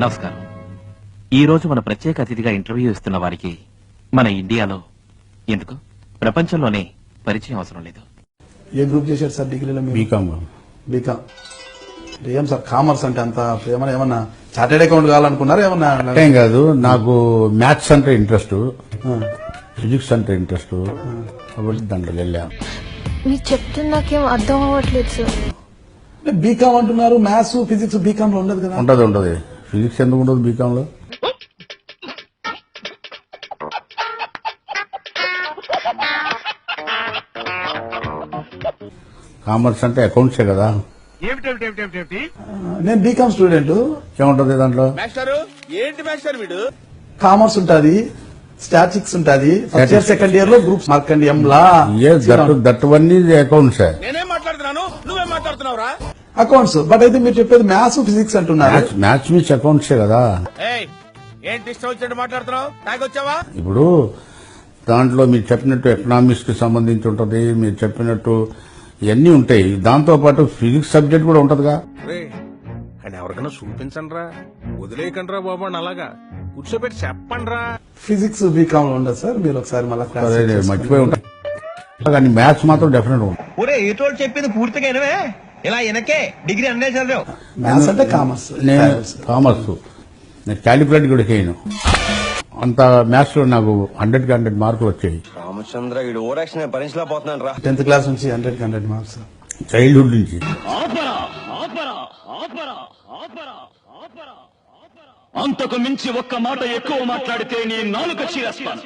నమస్కారం. ఈ రోజు మన ప్రత్యేక అతిథిగా ఇంటర్వ్యూ ఇస్తున్న వారికి మన ఇండియాలో ఎందుకు ప్రపంచంలోనే పరిచయం అవసరం లేదు. ఏ గ్రూప్ చేశారు సార్ డిగ్రీలో? బీకామ్. బీకామ్. ఏం సార్ కామర్స్ అంటే అంత ప్రేమ? ఏమన్నా చార్టెడ్ అకౌంట్ కావాలనుకున్నారా? ఏమన్నా ఏం కాదు, నాకు మ్యాథ్స్ అంటే ఇంట్రెస్ట్, ఫిజిక్స్ అంటే ఇంట్రెస్ట్, కాబట్టి దాంట్లో వెళ్ళాను. మీరు చెప్తుంది నాకేం అర్థం అవ్వట్లేదు సార్. బీకామ్ అంటున్నారు, మ్యాథ్స్ ఫిజిక్స్ బీకామ్ లో ఉండదు కదా? ఉంటది. ఫిజిక్స్ ఎందుకు ఉండదు బీకామ్ లో? కామర్స్ అంటే అకౌంట్సే కదా. నేను బీకామ్ స్టూడెంట్. ఏముంటది దాంట్లో? కామర్స్ ఉంటది, స్టాటిస్టిక్స్ ఉంటది, ఫస్ట్ ఇయర్ సెకండ్ ఇయర్ లో గ్రూప్స్ మార్కండి ఎంలా దట్టువన్నీ అకౌంట్స్. అకౌంట్స్. బట్ అయితే మీరు చెప్పేది మ్యాథ్స్ ఫిజిక్స్ అంటున్నారు. మ్యాథ్స్ మీన్స్ అకౌంట్సే కదా. ఇప్పుడు దాంట్లో మీరు చెప్పినట్టు ఎకనామిక్స్ కి సంబంధించి ఉంటది, మీరు చెప్పినట్టు ఇవన్నీ ఉంటాయి. దాంతో పాటు ఫిజిక్స్ సబ్జెక్ట్ కూడా ఉంటదిగా. ఎవరికైనా చూపించండి రా, వదిలేయకండి రా బాబు అని అలాగా కూర్చోబెట్టి చెప్పండి రా. ఫిజిక్స్ బీకామ్ లో ఉండదు సార్, మీరు ఒకసారి మళ్ళీ మర్చిపోయి ఉంటాయి, కానీ మ్యాథ్స్ మాత్రం డెఫినెట్ ఉంటుంది. ఒరే ఏటోళ్ళు చెప్పింది పూర్తిగా వినవే, ఇలా వెనకే డిగ్రీ అన్నే చదివావు. మ్యాథ్స్ అంటే కామర్స్. నేను కామర్స్, నేను క్యాలిక్యులేట్ కూడా చేయను. అంత మ్యాథ్స్ లో నాకు 100కి 100 మార్కులు వచ్చాయి. రామచంద్ర వీడు ఓరాక్షన్ భరించలేకపోతున్నాను రా. 10th క్లాస్ నుంచి 100కి 100 మార్క్స్. చైల్డ్హుడ్ నుంచి. అంతకు మించి ఒక్క మాట ఎక్కువ మాట్లాడితే నీ నాలుక చీరేస్తాను.